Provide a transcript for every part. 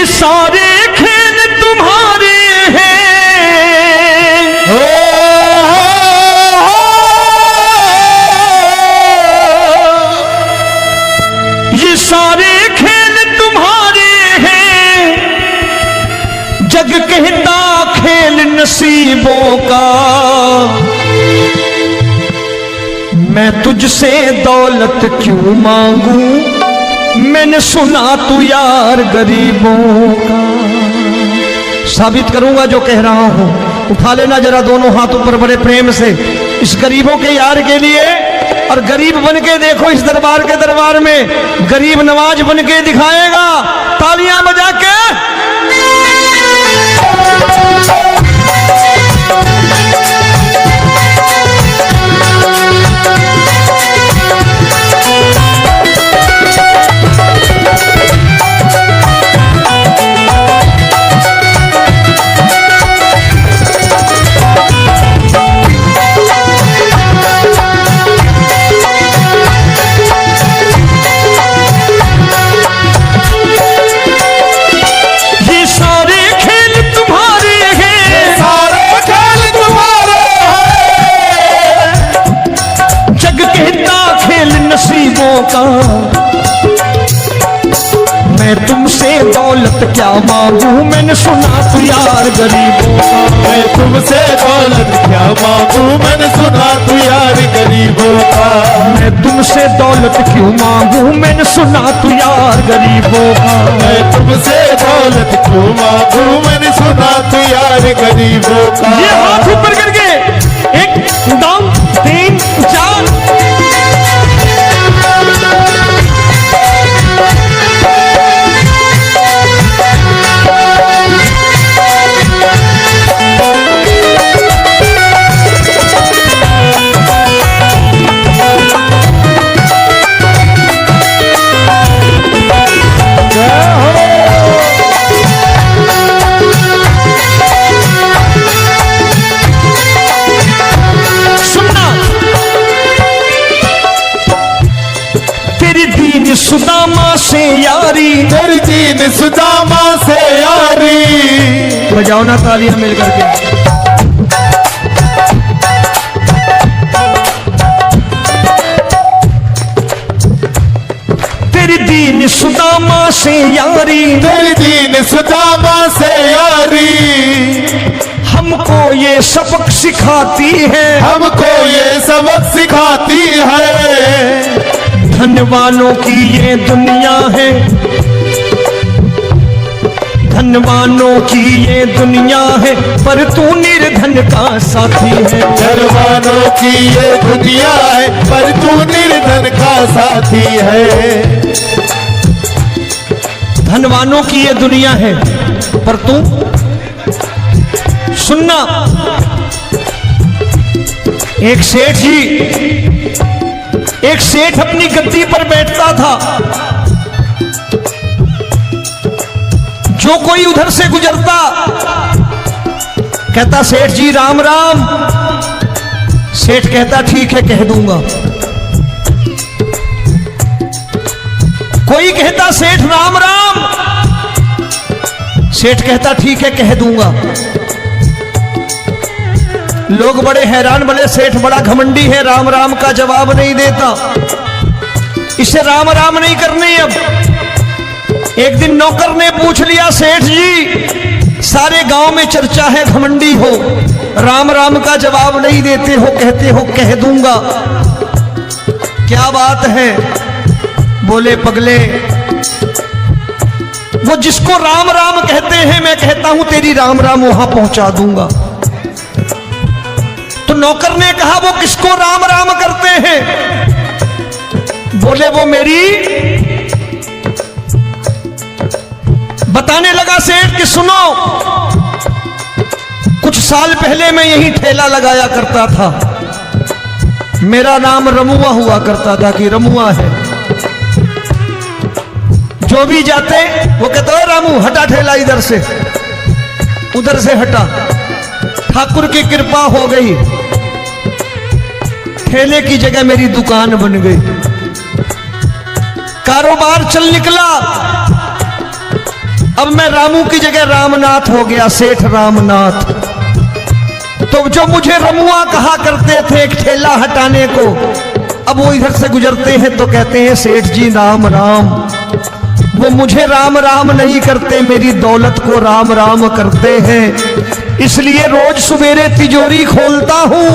सारे खेल तुम्हारे हैं, ये सारे खेल तुम्हारे हैं। जग कहता खेल नसीबों का, मैं तुझसे दौलत क्यों मांगू, मैंने सुना तू यार गरीबों का। साबित करूंगा जो कह रहा हूं। उठा लेना जरा दोनों हाथों पर बड़े प्रेम से इस गरीबों के यार के लिए, और गरीब बन के देखो इस दरबार के दरबार में गरीब नवाज बन के दिखाएगा, तालियां बजा के। मैं तुमसे दौलत क्या मांगू, मैंने सुना तू यार गरीबों का। मैं तुमसे दौलत क्या मांगू, मैंने सुना तू यार गरीबों का। मैं तुमसे दौलत क्यों मांगू, मैंने सुना तू यार गरीबों का। मैं तुमसे दौलत क्यों मांगू, मैंने सुना तू यार गरीबों का। ये हाथ ऊपर करके 1 2 3 4 सुदामा से यारी, तेरी दीन सुदामा से यारी। बजाओ ना तालियां मिल करके। तेरी दीन सुदामा से यारी, तेरी दीन सुदामा से यारी। हमको ये सबक सिखाती है, हमको ये सबक सिखाती है। धनवानों की ये दुनिया है, धनवानों की ये दुनिया है, पर तू निर्धन का साथी है। धनवानों की ये दुनिया है, पर तू निर्धन का साथी है। धनवानों की ये दुनिया है, पर तू सुनना। एक सेठ अपनी गद्दी पर बैठता था। जो कोई उधर से गुजरता कहता सेठ जी राम राम। सेठ कहता ठीक है कह दूंगा। कोई कहता सेठ राम राम। सेठ कहता ठीक है कह दूंगा। लोग बड़े हैरान, बोले सेठ बड़ा घमंडी है, राम राम का जवाब नहीं देता, इसे राम राम नहीं करनी। अब एक दिन नौकर ने पूछ लिया सेठ जी सारे गांव में चर्चा है घमंडी हो, राम राम का जवाब नहीं देते हो, कहते हो कह दूंगा, क्या बात है? बोले पगले वो जिसको राम राम कहते हैं मैं कहता हूं तेरी राम राम वहां पहुंचा दूंगा। तो नौकर ने कहा वो किसको राम राम करते हैं? बोले वो मेरी। बताने लगा सेठ कि सुनो, कुछ साल पहले मैं यही ठेला लगाया करता था, मेरा नाम रमुआ हुआ करता था कि रमुआ है। जो भी जाते वो कहते हो रामू हटा ठेला इधर से, उधर से हटा। ठाकुर की कृपा हो गई, ठेले की जगह मेरी दुकान बन गई, कारोबार चल निकला। अब मैं रामू की जगह रामनाथ हो गया, सेठ रामनाथ। तो जो मुझे रमुआ कहा करते थे एक ठेला हटाने को, अब वो इधर से गुजरते हैं तो कहते हैं सेठ जी राम राम। वो मुझे राम राम नहीं करते, मेरी दौलत को राम राम करते हैं। इसलिए रोज सवेरे तिजोरी खोलता हूं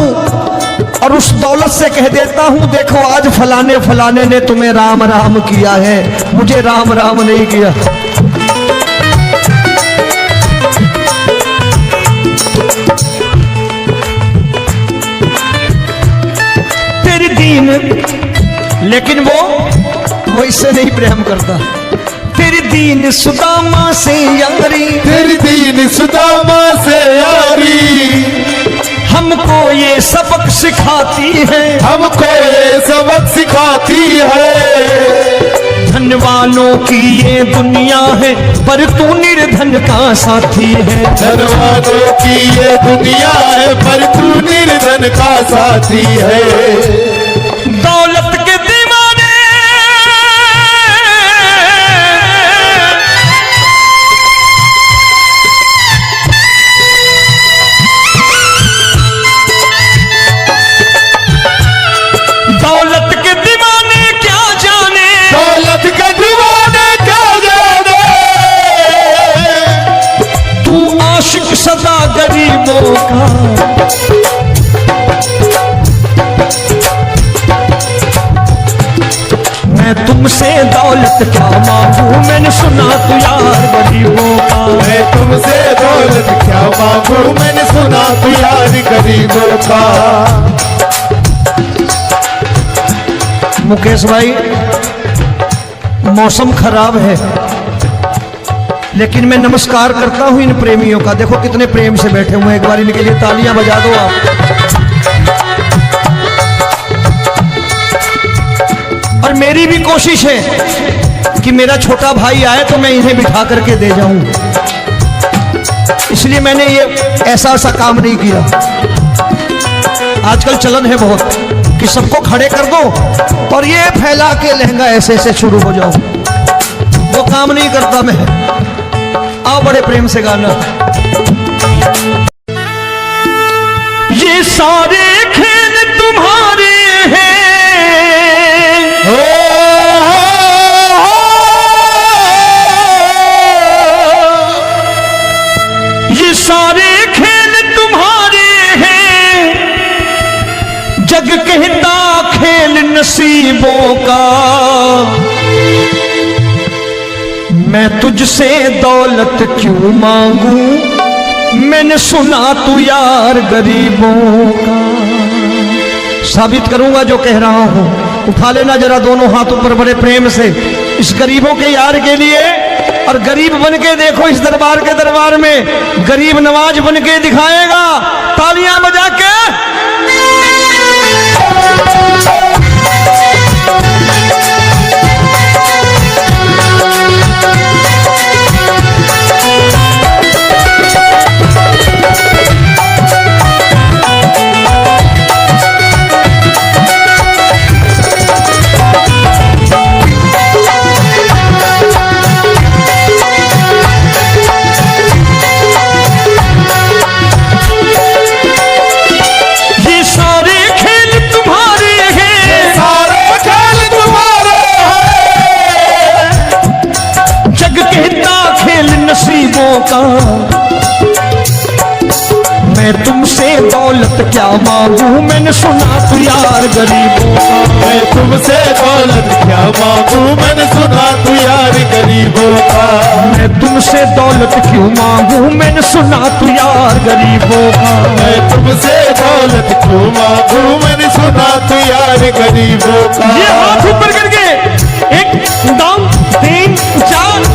और उस दौलत से कह देता हूं, देखो आज फलाने फलाने ने तुम्हें राम राम किया है, मुझे राम राम नहीं किया। तेरी दीन, लेकिन वो इससे नहीं प्रेम करता। तेरी दीन सुदामा से यारी, तेरी दीन सुदामा से यारी, हमको ये सबक सिखाती है, हमको ये सबक सिखाती है। धनवानों की ये दुनिया है, पर तू निर्धन का साथी है। धनवानों की ये दुनिया है, पर तू निर्धन का साथी है। दौलत के दीवाने दौलत के दीवाने क्या जाने, दौलत के दीवाने क्या जाने, तू आशिक सदा गरीबों का। मैं तुमसे दौलत क्या मांगू, मैंने सुना तू यार गरीबों का। मैं तुमसे दौलत क्या मांगू, मैंने सुना तू यार गरीबों का। मुकेश भाई, मौसम खराब है, लेकिन मैं नमस्कार करता हूं इन प्रेमियों का। देखो कितने प्रेम से बैठे हुए हैं, एक बार इनके लिए तालियां बजा दो आप। और मेरी भी कोशिश है कि मेरा छोटा भाई आए तो मैं इन्हें बिठा करके दे जाऊं, इसलिए मैंने ये ऐसा काम नहीं किया। आजकल चलन है बहुत कि सबको खड़े कर दो और ये फैला के लहंगा ऐसे ऐसे शुरू हो जाओ, वो काम नहीं करता मैं। आओ बड़े प्रेम से गाना। ये सारे खेल तुम्हारे हैं, ये सारे खेल तुम्हारे हैं, जग कहता खेल नसीबों का। मैं तुझसे दौलत क्यों मांगू, मैंने सुना तू यार गरीबों का। साबित करूंगा जो कह रहा हूं। उठा लेना जरा दोनों हाथों पर बड़े प्रेम से इस गरीबों के यार के लिए। और गरीब बन के देखो इस दरबार के दरबार में, गरीब नवाज बन के दिखाएगा, तालियां बजा के। का मैं तुमसे दौलत क्या मांगू, मैंने सुना तू यार गरीबों का। मैं तुमसे दौलत क्या मांगू, मैंने सुना तू यार गरीबों का। मैं तुमसे दौलत क्यों मांगू, मैंने सुना तू यार गरीबों का। मैं तुमसे दौलत क्यों मांगू, मैंने सुना तू यार गरीबों का। ये हाथ ऊपर करके 1 2 3 4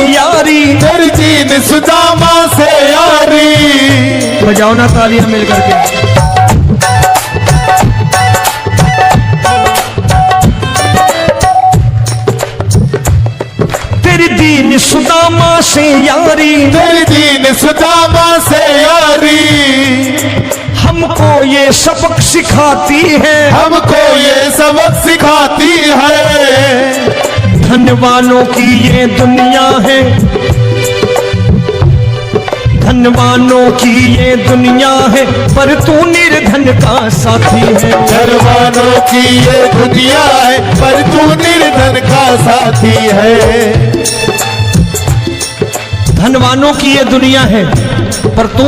यारी, तेरी दीन सुदामा से यारी। बजाओ ना तालियां मिल करके। तेरी दीन सुदामा से यारी, तेरी दीन सुदामा से यारी। हमको ये सबक सिखाती है, हमको ये सबक सिखाती है। धन वालों की ये दुनिया है, धन वालों की ये दुनिया है, पर तू निर्धन का साथी है। धनवानों की ये दुनिया है, पर तू निर्धन का साथी है। धनवानों की ये दुनिया है, पर तू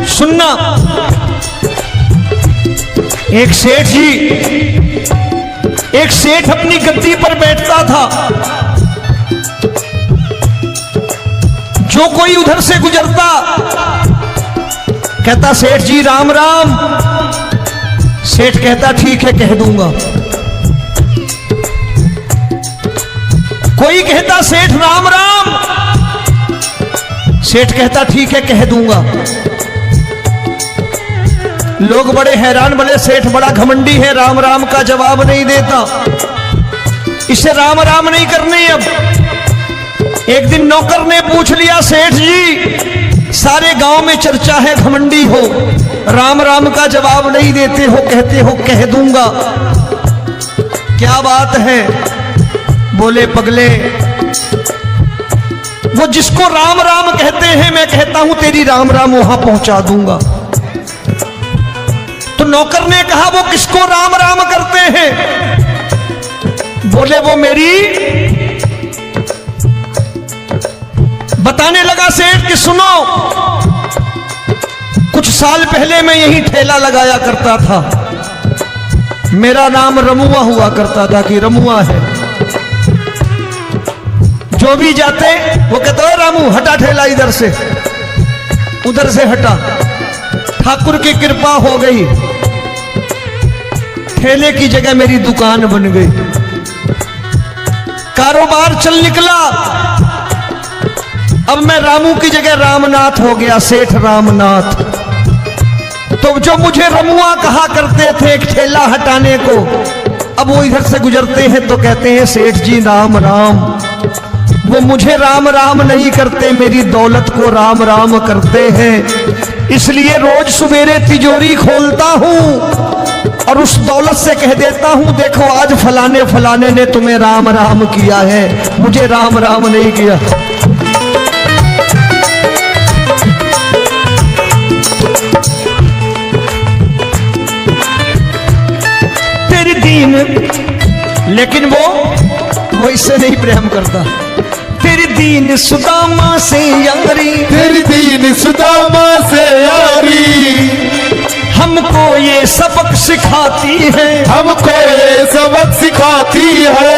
सुनना। एक सेठ जी, एक सेठ अपनी गद्दी पर बैठता था। जो कोई उधर से गुजरता कहता सेठ जी राम राम। सेठ कहता ठीक है कह दूंगा। कोई कहता सेठ राम राम। सेठ कहता ठीक है कह दूंगा। लोग बड़े हैरान, बोले सेठ बड़ा घमंडी है, राम राम का जवाब नहीं देता, इसे राम राम नहीं करने। अब एक दिन नौकर ने पूछ लिया, सेठ जी सारे गांव में चर्चा है घमंडी हो, राम राम का जवाब नहीं देते हो, कहते हो कह दूंगा, क्या बात है? बोले पगले, वो जिसको राम राम कहते हैं मैं कहता हूं तेरी राम राम वहां पहुंचा दूंगा। तो नौकर ने कहा वो किसको राम राम करते हैं? बोले वो मेरी। बताने लगा सेठ कि सुनो, कुछ साल पहले मैं यही ठेला लगाया करता था, मेरा नाम रमुआ हुआ करता था कि रमुआ है। जो भी जाते वो कहते हो रामू हटा ठेला इधर से, उधर से हटा। ठाकुर की कृपा हो गई, ठेले की जगह मेरी दुकान बन गई, कारोबार चल निकला। अब मैं रामू की जगह रामनाथ हो गया, सेठ रामनाथ। तो जो मुझे रमुआ कहा करते थे एक ठेला हटाने को, अब वो इधर से गुजरते हैं तो कहते हैं सेठ जी राम राम। वो मुझे राम राम नहीं करते, मेरी दौलत को राम राम करते हैं। इसलिए रोज सवेरे तिजोरी खोलता हूं और उस दौलत से कह देता हूं देखो आज फलाने फलाने ने तुम्हें राम राम किया है, मुझे राम राम नहीं किया। तेरी दीन, लेकिन वो इससे नहीं प्रेम करता। तेरी दीन सुदामा से यारी, तेरी दीन सुदामा से यारी। हमको ये सबक सिखाती है, हमको ये सबक सिखाती है।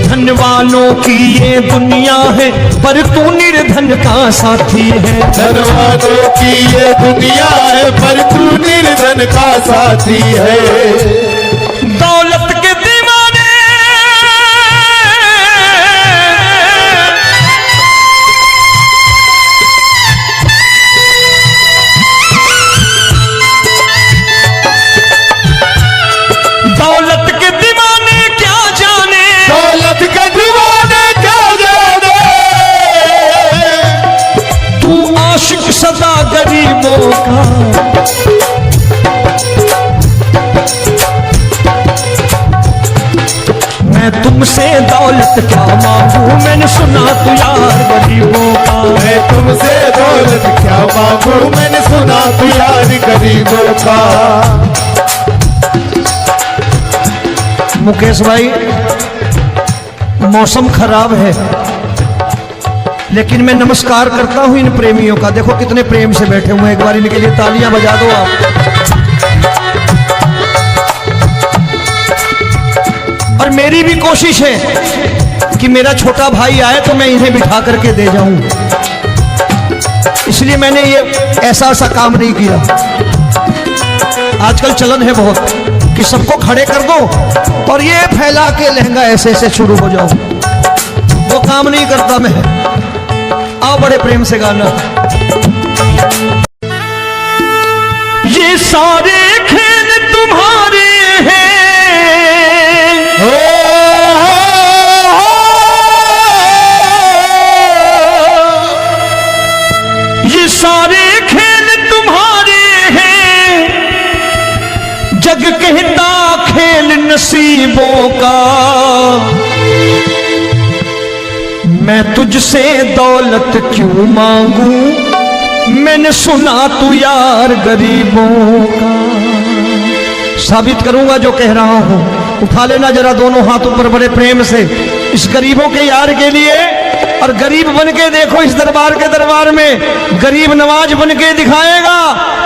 धन वालों की ये दुनिया है, पर तू निर्धन का साथी है। धन वालों की ये दुनिया है, पर तू निर्धन का साथी है। दौलत के दीवाने दौलत के दीवाने क्या जाने, दौलत के दीवाने क्या जाने। तू आशिक सदा गरीबों का। मैं तुमसे दौलत क्या मांगू, मैंने सुना तू यार गरीबों का। मैं तुमसे दौलत क्या मांगू, मैंने सुना तू यार गरीबों का। मुकेश भाई मौसम खराब है, लेकिन मैं नमस्कार करता हूं इन प्रेमियों का। देखो कितने प्रेम से बैठे हुए हैं, एक बार इनके लिए तालियां बजा दो आप। और मेरी भी कोशिश है कि मेरा छोटा भाई आए तो मैं इन्हें बिठा करके दे जाऊं, इसलिए मैंने ये ऐसा काम नहीं किया। आजकल चलन है बहुत कि सबको खड़े कर दो और ये फैला के लहंगा ऐसे ऐसे शुरू हो जाओ। काम नहीं करता मैं। आओ बड़े प्रेम से गाना। ये सारे खेल तुम्हारे हैं, ये सारे खेल तुम्हारे हैं, जग कहता खेल नसीबों का। मैं तुझसे दौलत क्यों मांगू, मैंने सुना तू यार गरीबों का। साबित करूंगा जो कह रहा हूं। उठा लेना जरा दोनों हाथ ऊपर बड़े प्रेम से इस गरीबों के यार के लिए। और गरीब बन के देखो इस दरबार के दरबार में गरीब नवाज बन के दिखाएगा,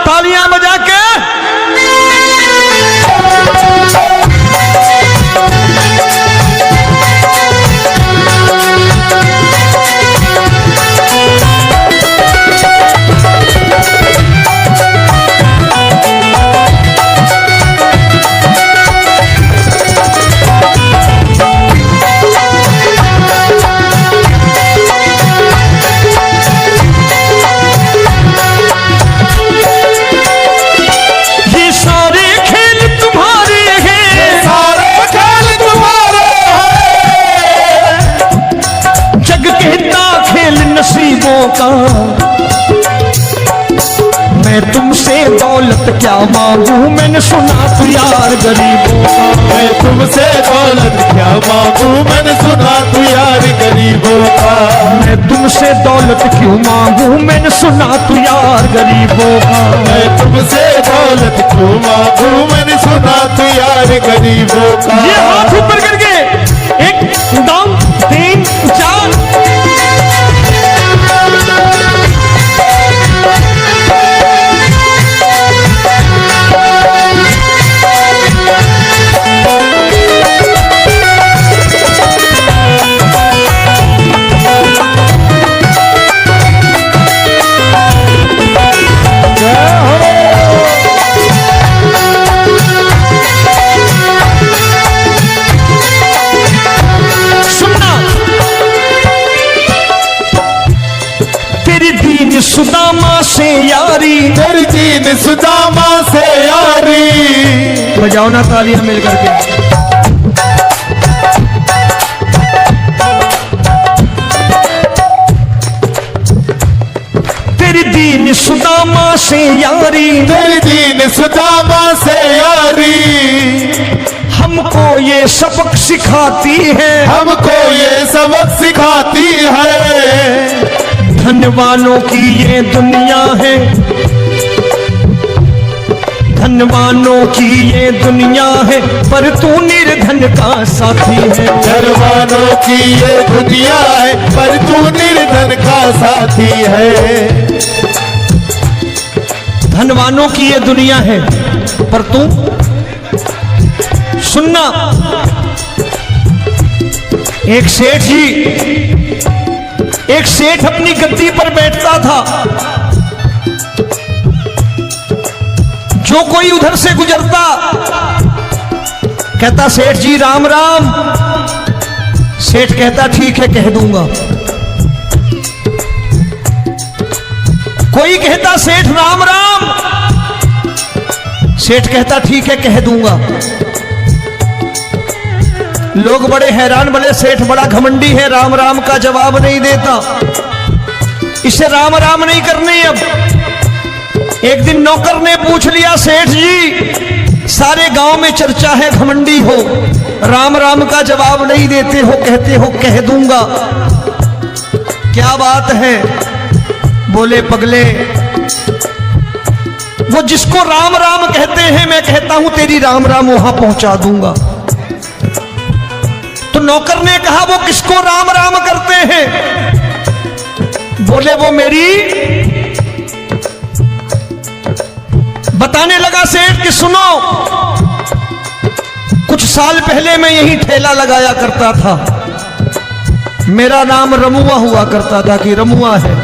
तालियां बजा के। का मैं तुमसे दौलत क्या मांगू, मैंने सुना तू यार गरीबों का। मैं तुमसे दौलत क्या मांगू, मैंने सुना तू यार गरीबों का। मैं तुमसे दौलत क्यों मांगू, मैंने सुना तू यार गरीबों का। मैं तुमसे दौलत क्यों मांगू, मैंने सुना तू यार गरीबों का। ये हाथ ऊपर करके 1 2 3 4। सुदामा से यारी, तेरी दीन सुदामा से यारी। बजाओ ना तालियां मिल करके। तेरी दीन सुदामा से यारी, तेरी दीन सुदामा से यारी। हमको ये सबक सिखाती है, हमको ये सबक सिखाती है। धन वालों की ये दुनिया है, धन वालों की ये दुनिया है, पर तू निर्धन का साथी है। धन वालों की ये दुनिया है, पर तू निर्धन का साथी है। धन वालों की ये दुनिया है, पर तू सुनना। एक सेठ अपनी गद्दी पर बैठता था। जो कोई उधर से गुजरता कहता सेठ जी राम राम। सेठ कहता ठीक है कह दूंगा। कोई कहता सेठ राम राम। सेठ कहता ठीक है कह दूंगा। लोग बड़े हैरान, बोले सेठ बड़ा घमंडी है, राम राम का जवाब नहीं देता, इसे राम राम नहीं करनी। अब एक दिन नौकर ने पूछ लिया सेठ जी सारे गांव में चर्चा है घमंडी हो, राम राम का जवाब नहीं देते हो, कहते हो कह दूंगा, क्या बात है? बोले पगले वो जिसको राम राम कहते हैं मैं कहता हूं तेरी राम राम वहां पहुंचा दूंगा। तो नौकर ने कहा वो किसको राम राम करते हैं? बोले वो मेरी। बताने लगा सेठ कि सुनो, कुछ साल पहले मैं यही ठेला लगाया करता था, मेरा नाम रमुआ हुआ करता था कि रमुआ है।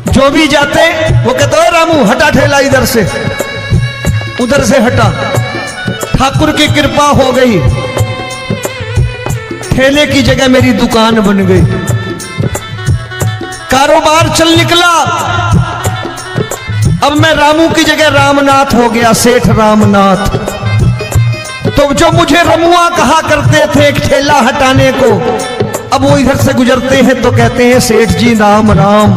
जो भी जाते वो कहते हो रामू हटा ठेला इधर से, उधर से हटा। ठाकुर की कृपा हो गई, ठेले की जगह मेरी दुकान बन गई, कारोबार चल निकला। अब मैं रामू की जगह रामनाथ हो गया, सेठ रामनाथ। तो जो मुझे रमुआ कहा करते थे एक ठेला हटाने को, अब वो इधर से गुजरते हैं तो कहते हैं सेठ जी राम राम।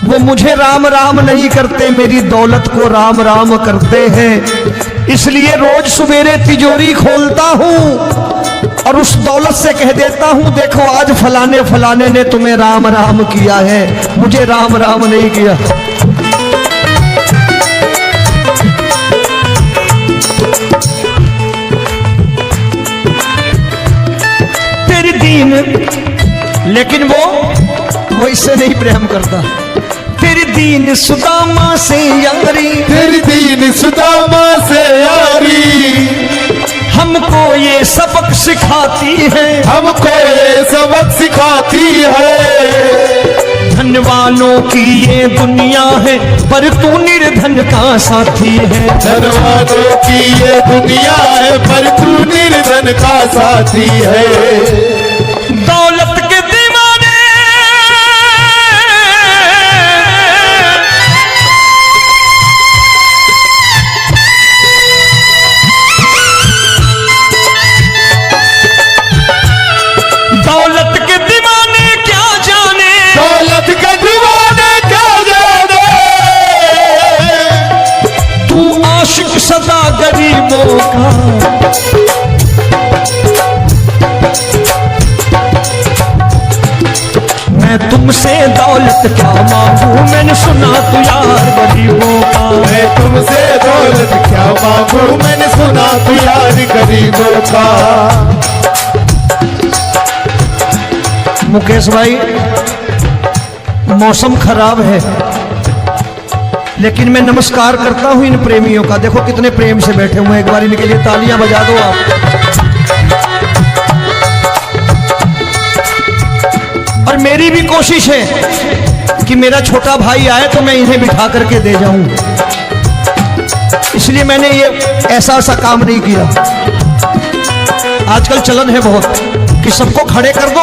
वो मुझे राम राम नहीं करते, मेरी दौलत को राम राम करते हैं। इसलिए रोज सवेरे तिजोरी खोलता हूं और उस दौलत से कह देता हूं, देखो आज फलाने फलाने ने तुम्हें राम राम किया है, मुझे राम राम नहीं किया। तेरी दीन, लेकिन वो इससे नहीं प्रेम करता। तेरी दीन सुदामा से यारी, तेरी दीन सुदामा से यारी हमको ये सबक सिखाती है, हमको ये सबक सिखाती है। धन वालों की ये दुनिया है, पर तू निर्धन का साथी है। धन वालों की ये दुनिया है, पर तू निर्धन का साथी है। दौलत के दीवाने दौलत के दीवाने क्या जाने, दौलत के दीवाने क्या जाने। तू आशिक सदा गरीबों का। मैं तुमसे दौलत क्या मांगू, मैंने सुना तू यार गरीबों का। मैं तुमसे दौलत क्या मांगू, मैंने सुना तू यार गरीबों का। मुकेश भाई, मौसम खराब है, लेकिन मैं नमस्कार करता हूं इन प्रेमियों का। देखो कितने प्रेम से बैठे हुए हैं, एक बार इनके लिए तालियां बजा दो आप। और मेरी भी कोशिश है कि मेरा छोटा भाई आए तो मैं इन्हें बिठा करके दे जाऊं, इसलिए मैंने ये ऐसा काम नहीं किया। आजकल चलन है बहुत कि सबको खड़े कर दो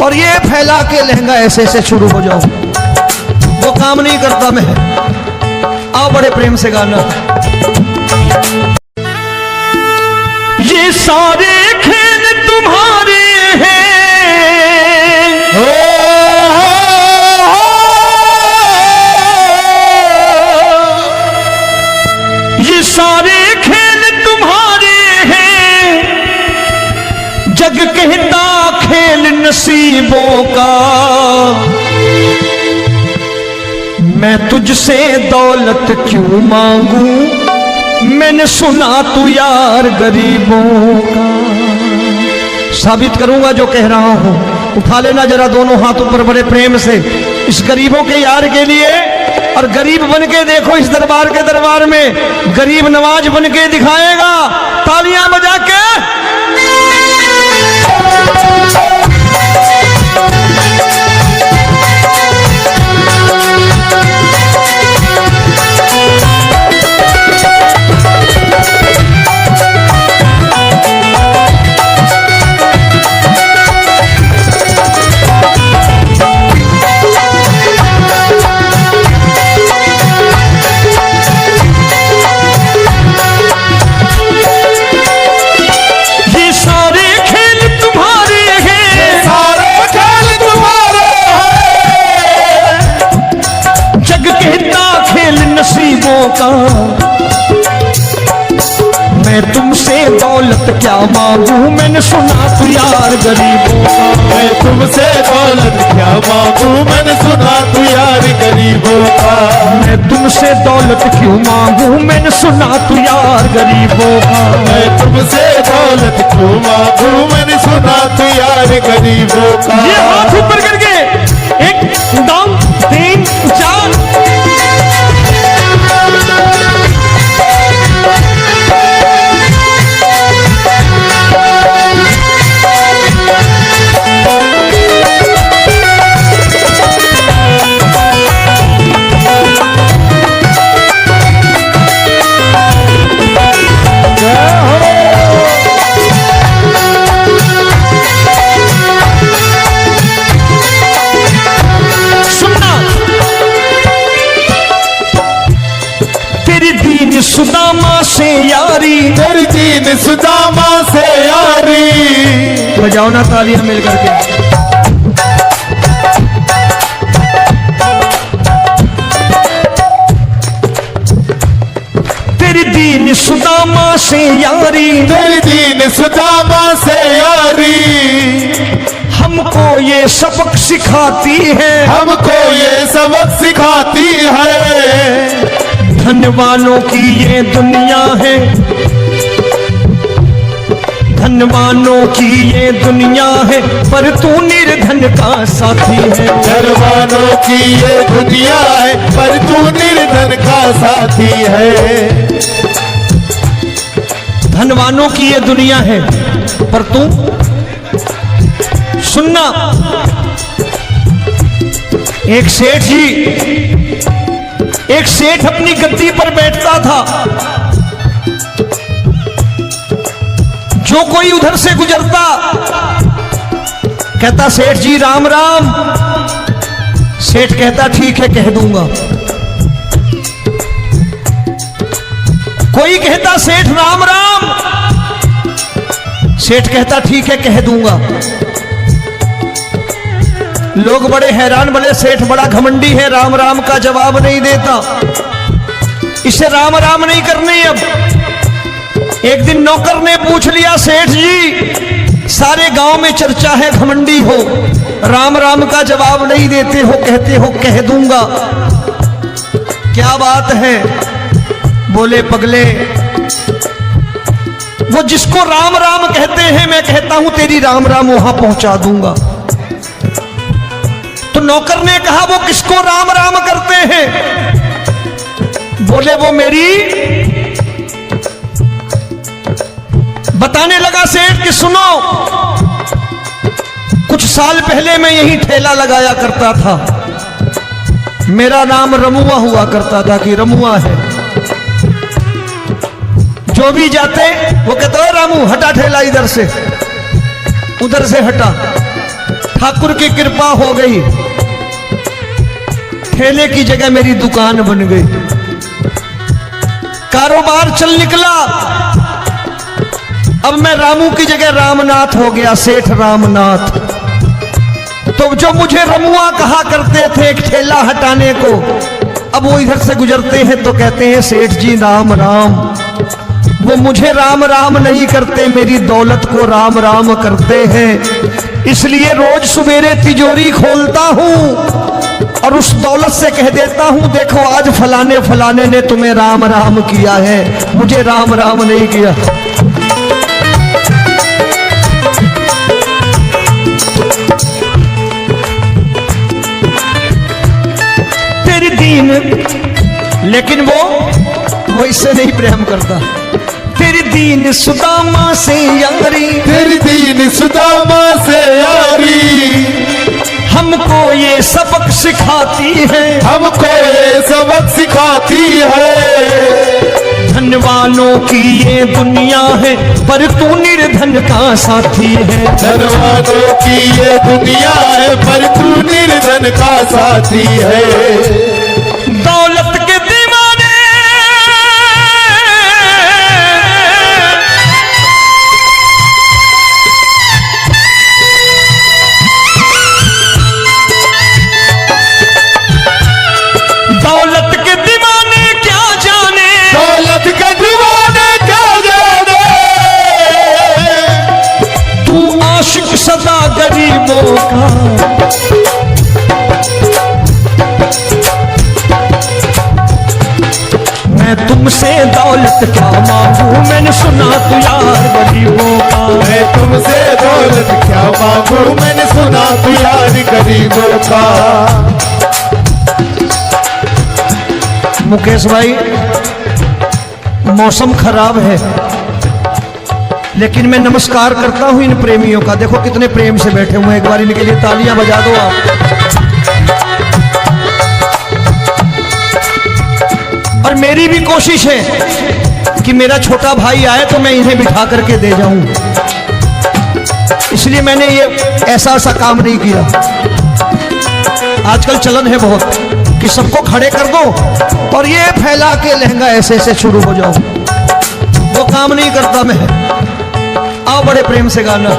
और ये फैला के लहंगा ऐसे ऐसे शुरू हो जाओ, वो काम नहीं करता मैं। आओ बड़े प्रेम से गाना। ये सारे खेल तुम्हारे हैं, ये सारे खेल तुम्हारे हैं, जग कहता खेल नसीबों का। मैं तुझसे दौलत क्यों मांगू, मैंने सुना तू यार गरीबों का। साबित करूंगा जो कह रहा हूं। उठा लेना जरा दोनों हाथ ऊपर बड़े प्रेम से इस गरीबों के यार के लिए। और गरीब बन के देखो इस दरबार के दरबार में गरीब नवाज बन के दिखाएगा, तालियां बजा के। नसीबों का। मैं तुमसे दौलत क्या मांगू, मैंने सुना तू यार गरीबों का। मैं तुमसे दौलत क्या मांगू, मैंने सुना तू यार गरीबों का। मैं तुमसे दौलत क्यों मांगू, मैंने सुना तू यार गरीबों का। मैं तुमसे दौलत क्यों मांगू, मैंने सुना तू यार गरीबों का। ये हाथ ऊपर करके 1 2 3 4। से यारी, तेरी दीन सुदामा से यारी। बजाओ ना तालियां मिल करके। तेरी दीन सुदामा से यारी, तेरी दीन सुदामा से यारी। हमको ये सबक सिखाती है, हमको ये सबक सिखाती है। धन वालों की ये दुनिया है, धन वालों की ये दुनिया है, पर तू निर्धन का साथी है। धनवानों की ये दुनिया है, पर तू निर्धन का साथी है। धनवानों की ये दुनिया है, पर तू सुनना। एक सेठ जी, एक सेठ अपनी गद्दी पर बैठता था। जो कोई उधर से गुजरता कहता सेठ जी राम राम। सेठ कहता ठीक है कह दूंगा। कोई कहता सेठ राम राम। सेठ कहता ठीक है कह दूंगा। लोग बड़े हैरान, बोले सेठ बड़ा घमंडी है, राम राम का जवाब नहीं देता, इसे राम राम नहीं करने। अब एक दिन नौकर ने पूछ लिया, सेठ जी सारे गांव में चर्चा है घमंडी हो, राम राम का जवाब नहीं देते हो, कहते हो कह दूंगा, क्या बात है? बोले पगले, वो जिसको राम राम कहते हैं मैं कहता हूं तेरी राम राम वहां पहुंचा दूंगा। तो नौकर ने कहा वो किसको राम राम करते हैं? बोले वो मेरी। बताने लगा सेठ कि सुनो, कुछ साल पहले मैं यही ठेला लगाया करता था, मेरा नाम रमुआ हुआ करता था कि रमुआ है। जो भी जाते वो कहते हो रामू हटा ठेला इधर से, उधर से हटा। ठाकुर की कृपा हो गई, ठेले की जगह मेरी दुकान बन गई, कारोबार चल निकला। अब मैं रामू की जगह रामनाथ हो गया, सेठ रामनाथ। तो जो मुझे रमुआ कहा करते थे एक ठेला हटाने को, अब वो इधर से गुजरते हैं तो कहते हैं सेठ जी राम राम। वो मुझे राम राम नहीं करते, मेरी दौलत को राम राम करते हैं। इसलिए रोज सवेरे तिजोरी खोलता हूं और उस दौलत से कह देता हूं देखो आज फलाने फलाने ने तुम्हें राम राम किया है, मुझे राम राम नहीं किया। तेरी दीन, लेकिन वो इससे नहीं प्रेम करता। तेरी दीन सुदामा से यारी, तेरी दीन सुदामा से यारी। हमको ये सबक सिखाती है, हमको ये सबक सिखाती है। धन वालों की ये दुनिया है, पर तू निर्धन का साथी है। धनवानों की ये दुनिया है, पर तू निर्धन का साथी है। दौलत के दीवाने दौलत के दीवाने क्या जाने, दौलत के दीवाने क्या जाने। तू आशिक सदा गरीबों का। मैं तुमसे दौलत क्या मांगू, मैंने सुना तू यार गरीबों का। मैं तुमसे दौलत क्या मांगू, मैंने सुना तू यार गरीबों का। मुकेश भाई मौसम खराब है, लेकिन मैं नमस्कार करता हूं इन प्रेमियों का। देखो कितने प्रेम से बैठे हुए हैं, एक बार इनके लिए तालियां बजा दो आप। और मेरी भी कोशिश है कि मेरा छोटा भाई आए तो मैं इन्हें बिठा करके दे जाऊं, इसलिए मैंने ये ऐसा काम नहीं किया। आजकल चलन है बहुत कि सबको खड़े कर दो और ये फैला के लहंगा ऐसे ऐसे शुरू हो जाओ। काम नहीं करता मैं। आओ बड़े प्रेम से गाना।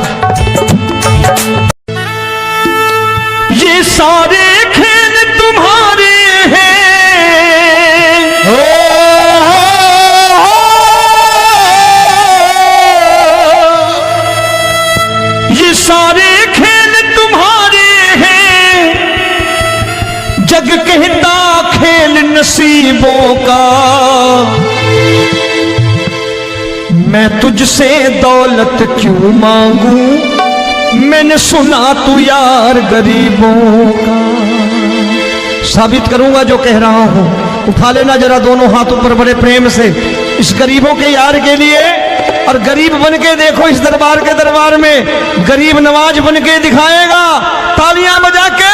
ये सारे खेल तुम्हारे हैं, ये सारे खेल तुम्हारे हैं, जग कहता खेल नसीबों का। मैं तुझसे दौलत क्यों मांगू, मैंने सुना तू यार गरीबों का। साबित करूंगा जो कह रहा हूं। उठा लेना जरा दोनों हाथों पर बड़े प्रेम से इस गरीबों के यार के लिए। और गरीब बन के देखो इस दरबार में गरीब नवाज बन के दिखाएगा, तालियां बजा के।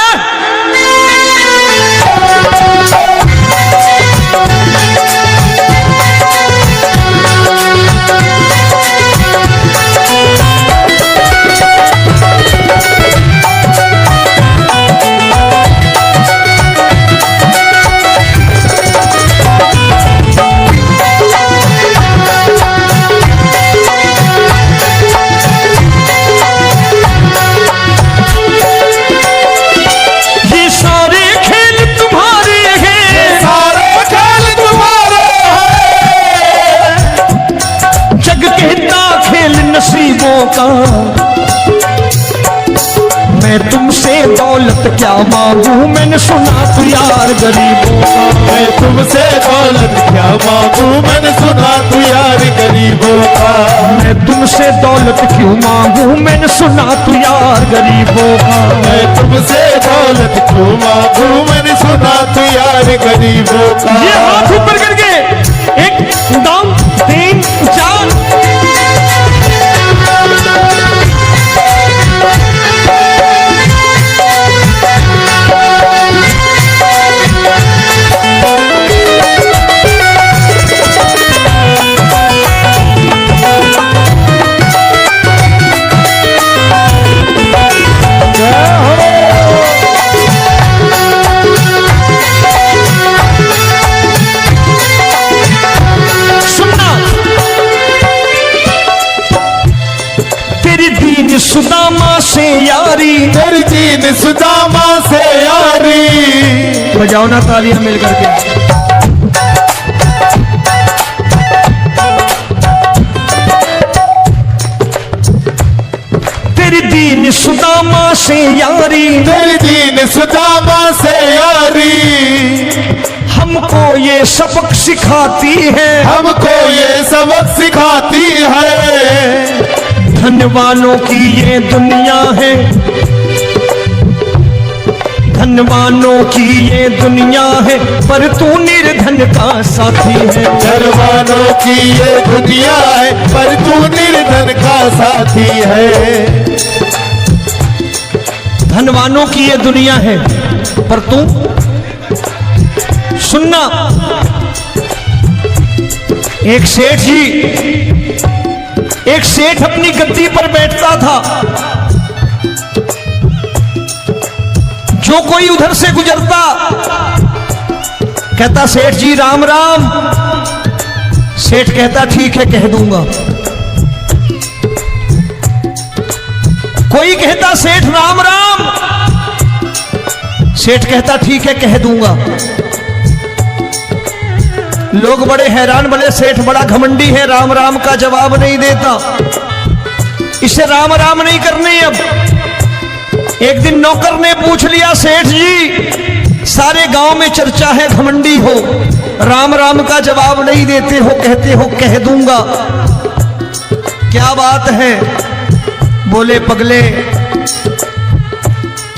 नसीबों का मैं तुमसे दौलत क्या मांगू, मैंने सुना तू यार गरीबों का। मैं तुमसे दौलत क्या मांगू, मैंने सुना तू यार गरीबों का। मैं तुमसे दौलत क्यों मांगू, मैंने सुना तू यार गरीबों का। मैं तुमसे दौलत क्यों मांगू, मैंने सुना तू यार गरीबों का। ये हाथ ऊपर करके 1 2 3 4। सुदामा से यारी, तेरी दीन सुदामा से यारी। बजाओ ना तालियां मिल करके। तेरी दीन सुदामा से यारी, तेरी दीन सुदामा से यारी। हमको ये सबक सिखाती है, हमको ये सबक सिखाती है। धनवानों की ये दुनिया है, धनवानों की ये दुनिया है, पर तू निर्धन का साथी है। धनवानों की ये दुनिया है, पर तू निर्धन का साथी है। धनवानों की ये दुनिया है, पर तू सुनना। एक सेठ अपनी गद्दी पर बैठता था। जो कोई उधर से गुजरता कहता सेठ जी राम राम। सेठ कहता ठीक है कह दूंगा। कोई कहता सेठ राम राम। सेठ कहता ठीक है कह दूंगा। लोग बड़े हैरान, बोले सेठ बड़ा घमंडी है, राम राम का जवाब नहीं देता, इसे राम राम नहीं करनी। अब एक दिन नौकर ने पूछ लिया सेठ जी सारे गांव में चर्चा है घमंडी हो, राम राम का जवाब नहीं देते हो, कहते हो कह दूंगा, क्या बात है? बोले पगले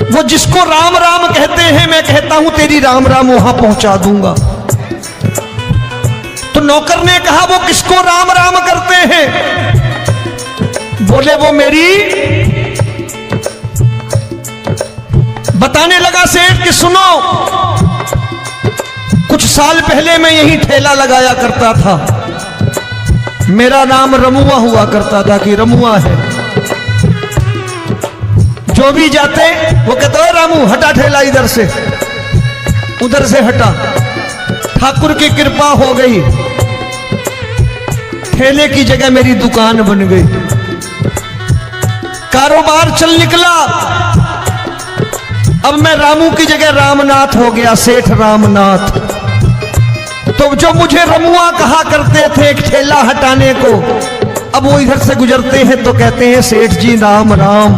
वो जिसको राम राम कहते हैं मैं कहता हूं तेरी राम राम वहां पहुंचा दूंगा। तो नौकर ने कहा वो किसको राम राम करते हैं? बोले वो मेरी। बताने लगा सेठ कि सुनो, कुछ साल पहले मैं यही ठेला लगाया करता था, मेरा नाम रमुआ हुआ करता था कि रमुआ है। जो भी जाते वो कहते हो रामू हटा ठेला इधर से, उधर से हटा। ठाकुर की कृपा हो गई, ठेले की जगह मेरी दुकान बन गई, कारोबार चल निकला। अब मैं रामू की जगह रामनाथ हो गया, सेठ रामनाथ। तो जो मुझे रमुआ कहा करते थे एक ठेला हटाने को, अब वो इधर से गुजरते हैं तो कहते हैं सेठ जी राम राम।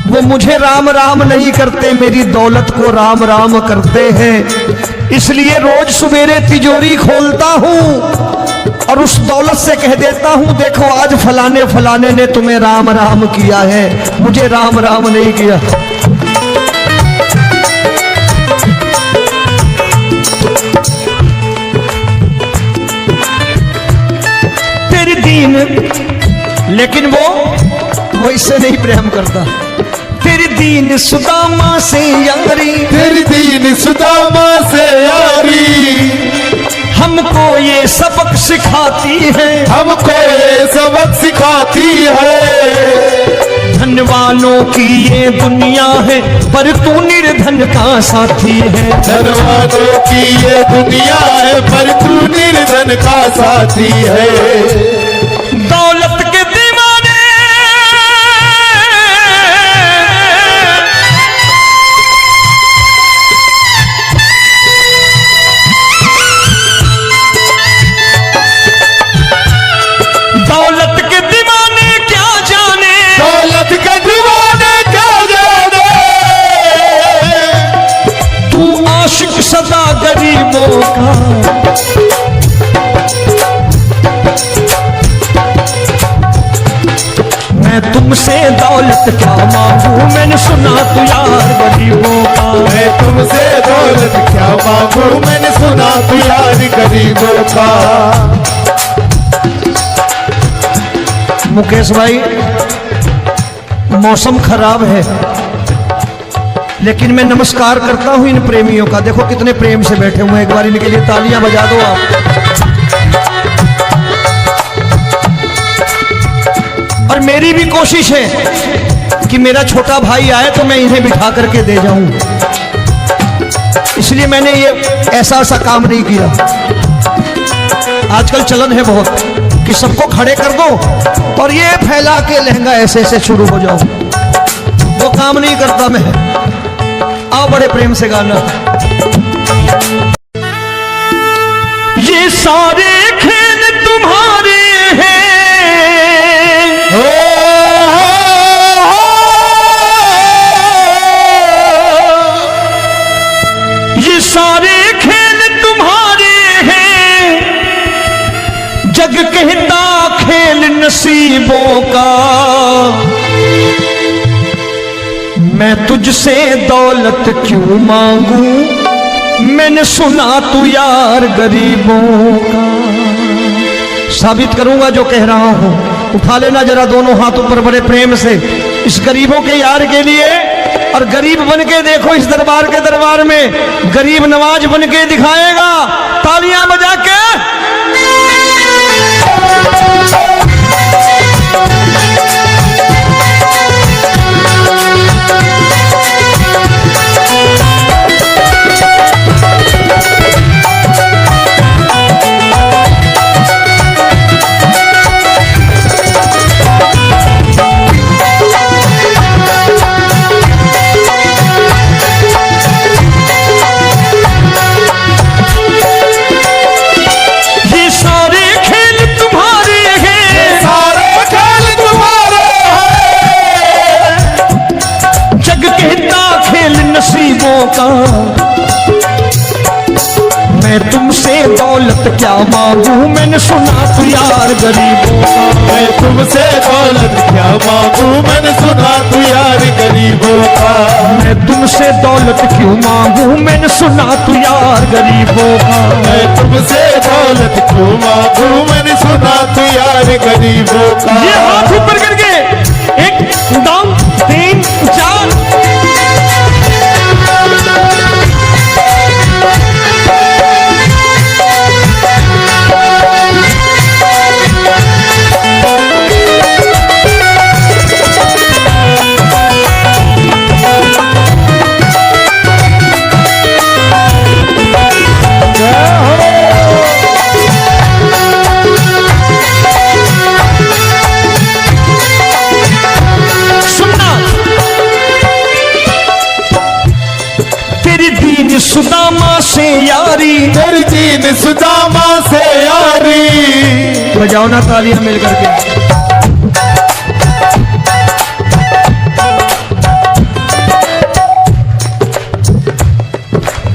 वो मुझे राम राम नहीं करते, मेरी दौलत को राम राम करते हैं। इसलिए रोज सवेरे तिजोरी खोलता हूं और उस दौलत से कह देता हूं, देखो आज फलाने फलाने ने तुम्हें राम राम किया है, मुझे राम राम नहीं किया। तेरी दीन, लेकिन वो इससे नहीं प्रेम करता। तेरी दीन सुदामा से यारी, तेरी दीन सुदामा से यारी हमको ये सबक सिखाती है, हमको ये सबक सिखाती है। धन वालों की ये दुनिया है, पर तू निर्धन का साथी है। धन वालों की ये दुनिया है, पर तू निर्धन का साथी है। दौलत के दीवाने दौलत के दीवाने क्या जाने, दौलत के दीवाने क्या जाने। तू आशिक सदा गरीबों का। मैं तुमसे दौलत क्या मांगू, मैंने सुना तू यार गरीबों का। मैं तुमसे दौलत क्या मांगू, मैंने सुना तू यार गरीबों का। मुकेश भाई, मौसम खराब है, लेकिन मैं नमस्कार करता हूं इन प्रेमियों का। देखो कितने प्रेम से बैठे हुए हैं, एक बार इनके लिए तालियां बजा दो आप। और मेरी भी कोशिश है कि मेरा छोटा भाई आए तो मैं इन्हें बिठा करके दे जाऊं, इसलिए मैंने ये ऐसा काम नहीं किया। आजकल चलन है बहुत कि सबको खड़े कर दो और ये फैला के लहंगा ऐसे ऐसे शुरू हो जाओ, वो काम नहीं करता मैं। आओ बड़े प्रेम से गाना। ये सारे खेल तुम्हारे हैं, ये सारे खेल तुम्हारे हैं, जग कहता खेल नसीबों का। मैं तुझसे दौलत क्यों मांगू, मैंने सुना तू यार गरीबों का। साबित करूंगा जो कह रहा हूं। उठा लेना जरा दोनों हाथ ऊपर बड़े प्रेम से इस गरीबों के यार के लिए। और गरीब बन के देखो इस दरबार के दरबार में गरीब नवाज बन के दिखाएगा, तालियां बजा के। का मैं तुमसे दौलत क्या मांगू, मैंने सुना तू यार गरीबों का। मैं तुमसे दौलत क्या मांगू, मैंने सुना तू यार गरीबों का। मैं तुमसे दौलत क्यों मांगू, मैंने सुना तू यार गरीबों का। मैं तुमसे दौलत क्यों मांगू, मैंने सुना तू यार गरीबों का। ये हाथ ऊपर करके 1 2 3 4 से यारी, तेरी दीन सुदामा से यारी। बजाओ ना तालियां मिल करके।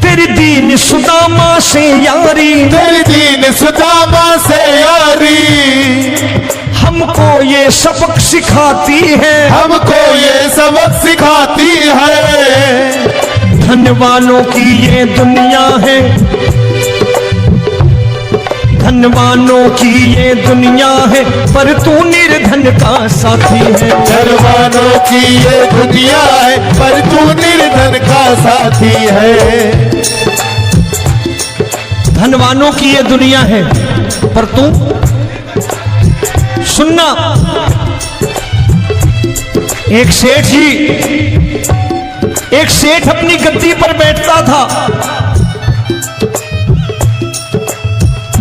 तेरी दीन सुदामा से यारी, तेरी दीन सुदामा से यारी। हमको ये सबक सिखाती है, हमको ये सबक सिखाती है। धन वालों की ये दुनिया है, धन वालों की ये दुनिया है, पर तू निर्धन का साथी है। धनवानों की ये दुनिया है, पर तू निर्धन का साथी है। धनवानों की ये दुनिया है, पर तू सुनना। एक सेठ जी, एक सेठ अपनी गद्दी पर बैठता था।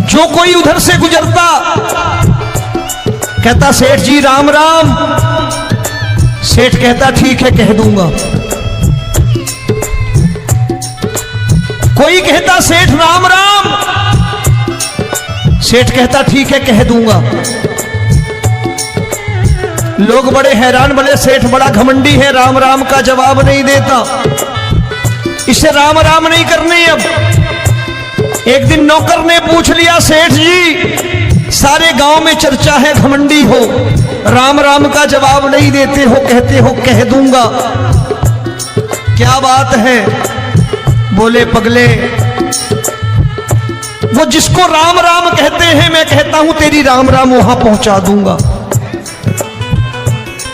जो कोई उधर से गुजरता कहता सेठ जी राम राम। सेठ कहता ठीक है कह दूंगा। कोई कहता सेठ राम राम। सेठ कहता ठीक है कह दूंगा। लोग बड़े हैरान, बोले सेठ बड़ा घमंडी है, राम राम का जवाब नहीं देता, इसे राम राम नहीं करने। अब एक दिन नौकर ने पूछ लिया सेठ जी सारे गांव में चर्चा है घमंडी हो, राम राम का जवाब नहीं देते हो, कहते हो कह दूंगा, क्या बात है? बोले पगले वो जिसको राम राम कहते हैं मैं कहता हूं तेरी राम राम वहां पहुंचा दूंगा।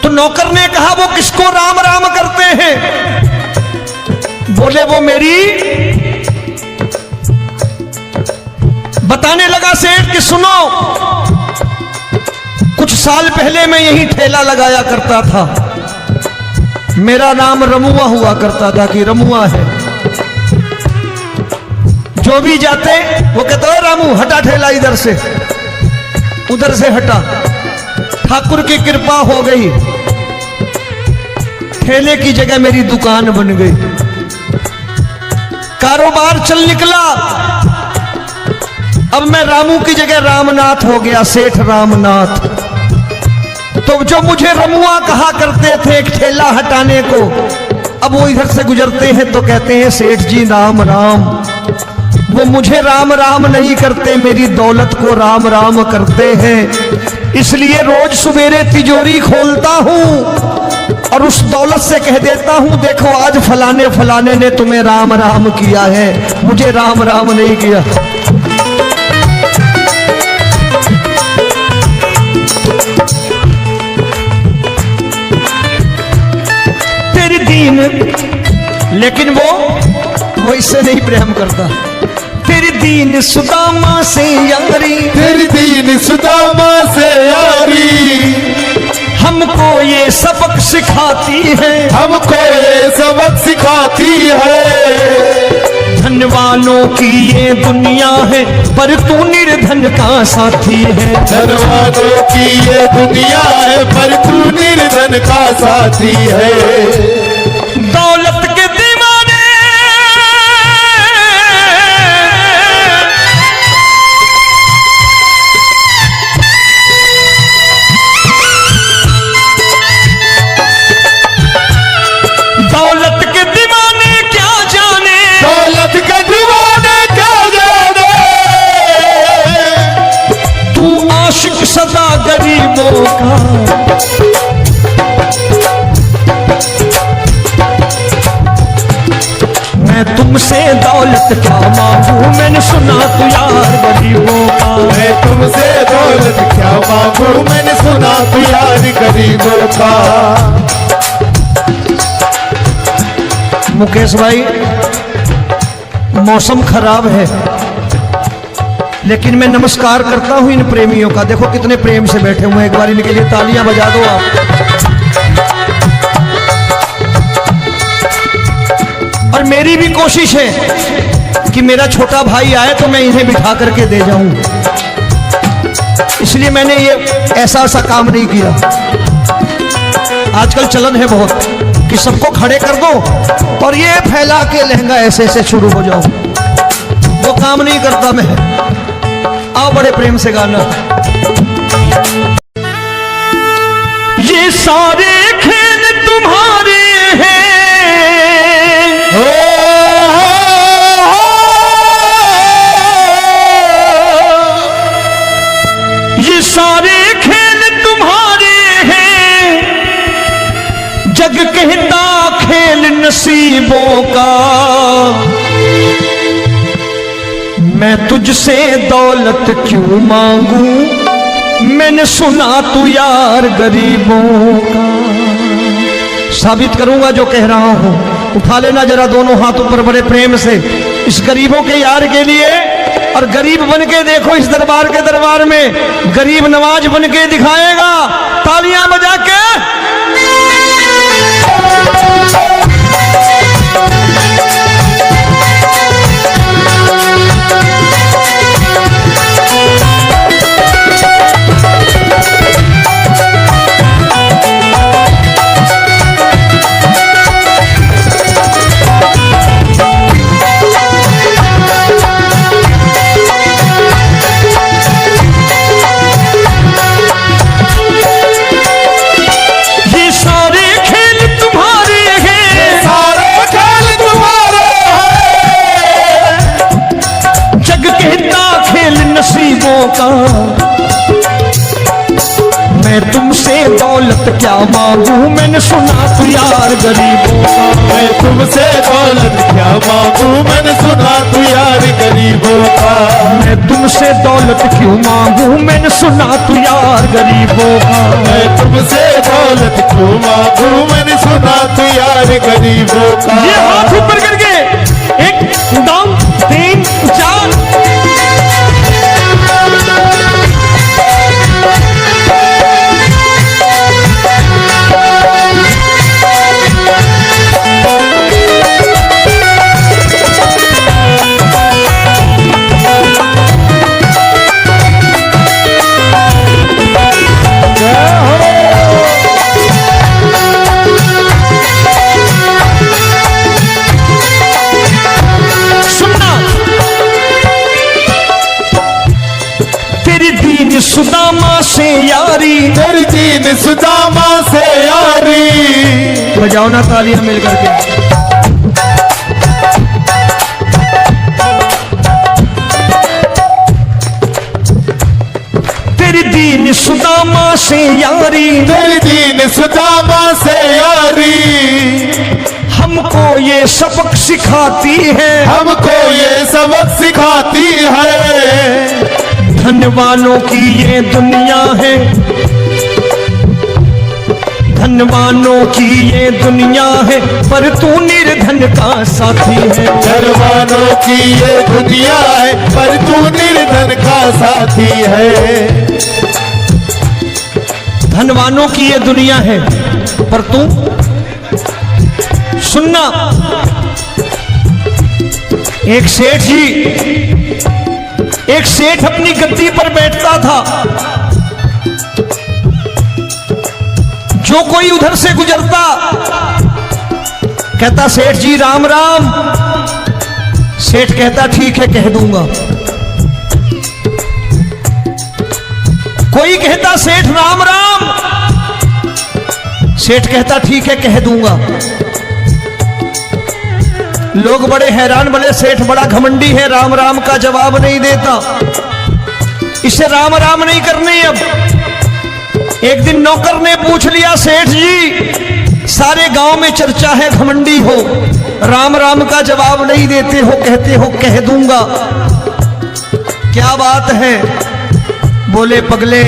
तो नौकर ने कहा वो किसको राम राम करते हैं? बोले वो मेरी। बताने लगा सेठ कि सुनो, कुछ साल पहले मैं यही ठेला लगाया करता था, मेरा नाम रमुआ हुआ करता था कि रमुआ है। जो भी जाते वो कहते हो रामू हटा ठेला इधर से, उधर से हटा। ठाकुर की कृपा हो गई, ठेले की जगह मेरी दुकान बन गई, कारोबार चल निकला। अब मैं रामू की जगह रामनाथ हो गया, सेठ रामनाथ। तो जो मुझे रमुआ कहा करते थे एक ठेला हटाने को, अब वो इधर से गुजरते हैं तो कहते हैं सेठ जी राम राम। वो मुझे राम राम नहीं करते, मेरी दौलत को राम राम करते हैं। इसलिए रोज सवेरे तिजोरी खोलता हूं और उस दौलत से कह देता हूं देखो आज फलाने फलाने ने तुम्हें राम राम किया है, मुझे राम राम नहीं किया। तेरी दीन, लेकिन वो इससे नहीं प्रेम करता। तेरी दीन सुदामा से यारी, तेरी दीन सुदामा से यारी। हमको ये सबक सिखाती है, हमको ये सबक सिखाती है। धन वालों की ये दुनिया है, पर तू निर्धन का साथी है। धन वालों की ये दुनिया है, पर तू निर्धन का साथी है। दौलत के दीवाने दौलत के दीवाने क्या जाने, दौलत के दीवाने क्या जाने। तू आशिक सदा गरीबों का। मैं तुमसे दौलत क्या मांगू, मैंने सुना तू यार गरीबों का। मैं तुमसे दौलत क्या मांगू, मैंने सुना तू यार गरीबों का। मुकेश भाई मौसम खराब है, लेकिन मैं नमस्कार करता हूं इन प्रेमियों का। देखो कितने प्रेम से बैठे हुए हैं, एक बार इनके लिए तालियां बजा दो आप। और मेरी भी कोशिश है कि मेरा छोटा भाई आए तो मैं इन्हें बिठा करके दे जाऊं, इसलिए मैंने ये ऐसा काम नहीं किया। आजकल चलन है बहुत कि सबको खड़े कर दो और ये फैला के लहंगा ऐसे ऐसे शुरू हो जाओ। वो काम नहीं करता मैं। आओ बड़े प्रेम से गाना। ये सारे खेल तुम्हारे हैं, ये सारे खेल तुम्हारे हैं, जग कहता खेल नसीबों का। मैं तुझसे दौलत क्यों मांगू, मैंने सुना तू यार गरीबों का। साबित करूंगा जो कह रहा हूं। उठा लेना जरा दोनों हाथ ऊपर बड़े प्रेम से इस गरीबों के यार के लिए। और गरीब बन के देखो इस दरबार के दरबार में गरीब नवाज बन के दिखाएगा, तालियां बजा के। का मैं तुमसे दौलत क्या मांगू, मैंने सुना तू यार गरीबों का। मैं तुमसे दौलत क्या मांगू, मैंने सुना तू यार गरीबों का। मैं तुमसे दौलत क्यों मांगू, मैंने सुना तू यार गरीबों का। मैं तुमसे दौलत क्यों मांगू, मैंने सुना तू यार गरीबों का। ये हाथ ऊपर करके 1 2 3 4। सुदामा से यारी, तेरी दीन सुदामा से यारी। बजाओ ना तालियां मिल करके। तेरी दीन सुदामा से यारी, तेरी दीन सुदामा से यारी। हमको ये सबक सिखाती है, हमको ये सबक सिखाती है। धन वालों की ये दुनिया है, धन वालों की ये दुनिया है, पर तू निर्धन का साथी है। धन वालों की ये दुनिया है, पर तू निर्धन का साथी है। धन वालों की ये दुनिया है, पर तू सुनना। एक सेठ अपनी गद्दी पर बैठता था। जो कोई उधर से गुजरता कहता सेठ जी राम राम। सेठ कहता ठीक है कह दूंगा। कोई कहता सेठ राम राम। सेठ कहता ठीक है कह दूंगा। लोग बड़े हैरान, बोले सेठ बड़ा घमंडी है, राम राम का जवाब नहीं देता, इसे राम राम नहीं करने। अब एक दिन नौकर ने पूछ लिया सेठ जी सारे गांव में चर्चा है घमंडी हो, राम राम का जवाब नहीं देते हो, कहते हो कह दूंगा, क्या बात है? बोले पगले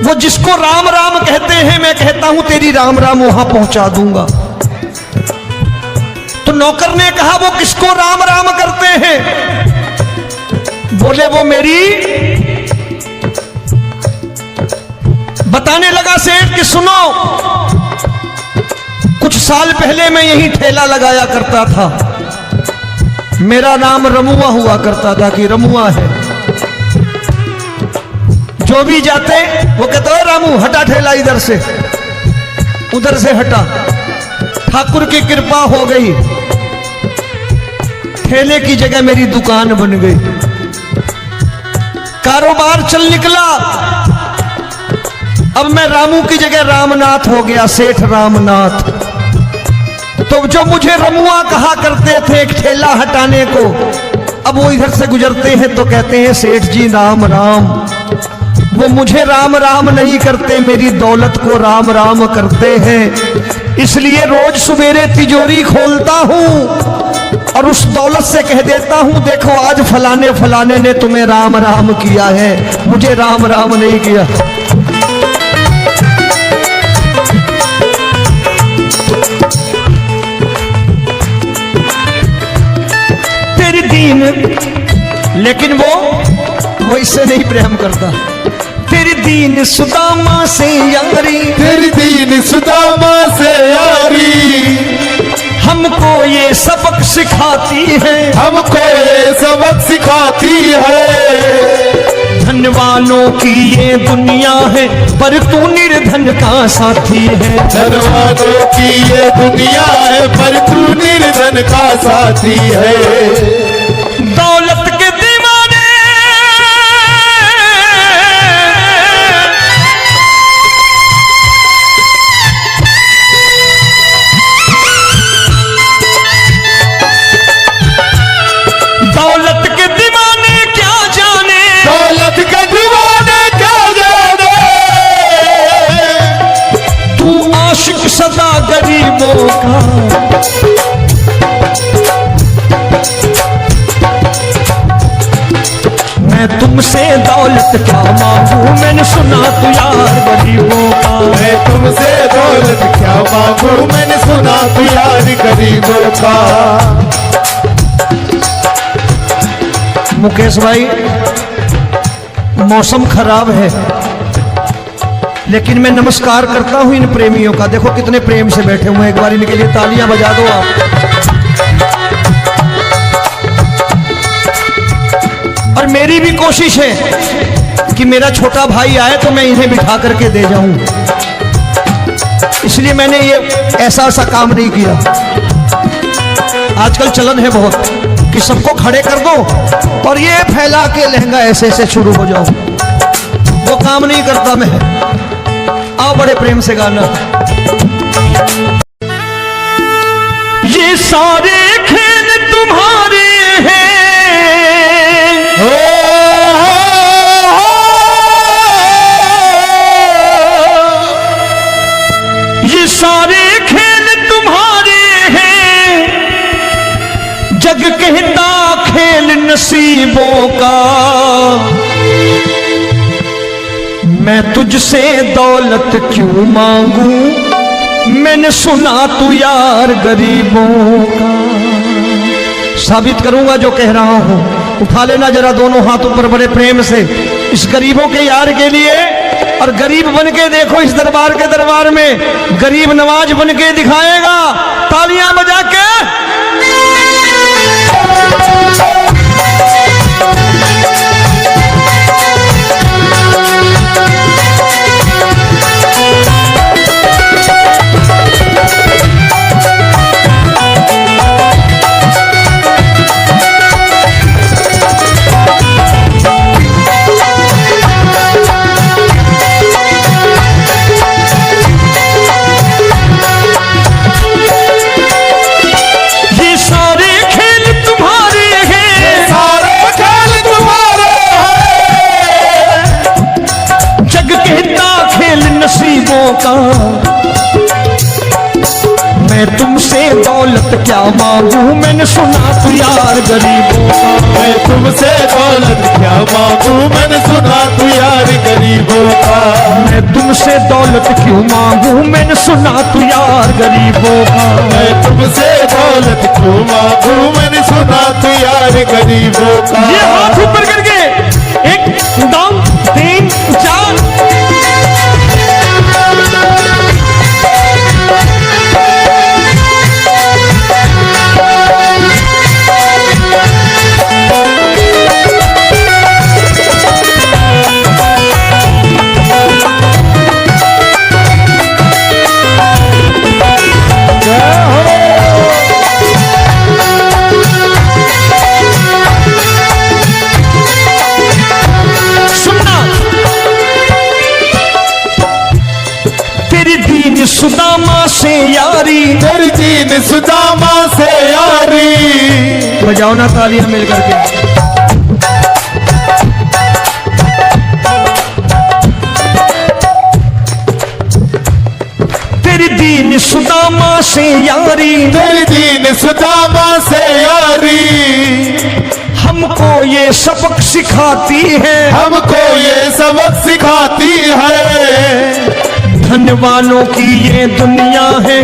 वो जिसको राम राम कहते हैं मैं कहता हूं तेरी राम राम वहां पहुंचा दूंगा। तो नौकर ने कहा वो किसको राम राम करते हैं? बोले वो मेरी। बताने लगा सेठ कि सुनो, कुछ साल पहले मैं यही ठेला लगाया करता था, मेरा नाम रमुआ हुआ करता था कि रमुआ है। जो भी जाते वो कहते हो रामू हटा ठेला इधर से, उधर से हटा। ठाकुर की कृपा हो गई, ठेले की जगह मेरी दुकान बन गई, कारोबार चल निकला। अब मैं रामू की जगह रामनाथ हो गया, सेठ रामनाथ। तो जो मुझे रमुआ कहा करते थे एक ठेला हटाने को, अब वो इधर से गुजरते हैं तो कहते हैं सेठ जी राम राम। वो मुझे राम राम नहीं करते, मेरी दौलत को राम राम करते हैं। इसलिए रोज सवेरे तिजोरी खोलता हूं और उस दौलत से कह देता हूं, देखो आज फलाने फलाने ने तुम्हें राम राम किया है, मुझे राम राम नहीं किया। तेरी दीन, लेकिन वो इससे नहीं प्रेम करता। तेरी दीन सुदामा से यारी, तेरी दीन सुदामा से यारी, हमको ये सबक सिखाती है, हमको ये सबक सिखाती है। धन वालों की ये दुनिया है, पर तू निर्धन का साथी है। धन वालों की ये दुनिया है, पर तू निर्धन का साथी है। दौलत के दीवाने दौलत के दीवाने क्या जाने, दौलत के दीवाने क्या जाने। तू आशिक सदा गरीबों का। मैं तुमसे दौलत क्या मांगू, मैंने सुना तू यार गरीबों का। मैं तुमसे दौलत क्या मांगू, मैंने सुना तू यार गरीबों का। मुकेश भाई, मौसम खराब है, लेकिन मैं नमस्कार करता हूं इन प्रेमियों का। देखो कितने प्रेम से बैठे हुए हैं, एक बार इनके लिए तालियां बजा दो आप। और मेरी भी कोशिश है कि मेरा छोटा भाई आए तो मैं इन्हें बिठा करके दे जाऊं, इसलिए मैंने ये ऐसा काम नहीं किया। आजकल चलन है बहुत कि सबको खड़े कर दो और ये फैला के लहंगा ऐसे ऐसे शुरू हो जाओ, वो काम नहीं करता मैं। आओ बड़े प्रेम से गाना। ये सारे खेल तुम्हारे हैं, ये सारे खेल तुम्हारे हैं, जग कहता खेल नसीबों का। मैं तुझसे दौलत क्यों मांगू, मैंने सुना तू यार गरीबों का। साबित करूंगा जो कह रहा हूं। उठा लेना जरा दोनों हाथ ऊपर बड़े प्रेम से इस गरीबों के यार के लिए। और गरीब बन के देखो इस दरबार के दरबार में, गरीब नवाज बन के दिखाएगा, तालियां बजा के। नसीबों का। मैं तुमसे दौलत क्या मांगू, मैंने सुना तू यार गरीबों का। मैं तुमसे दौलत क्या मांगू, मैंने सुना तू यार गरीबों का। मैं तुमसे दौलत क्यों मांगू, मैंने सुना तू यार गरीबों का। मैं तुमसे दौलत क्यों मांगू, मैंने सुना तू यार गरीबों का। ये हाथ ऊपर करके एक दम तीन चार। सुदामा से यारी, तेरी दीन सुदामा से यारी। बजाओ ना तालियां मिल करके। तेरी दीन सुदामा से यारी, तेरी दीन सुदामा से यारी। हमको ये सबक सिखाती है, हमको ये सबक सिखाती है। धनवानों की ये दुनिया है,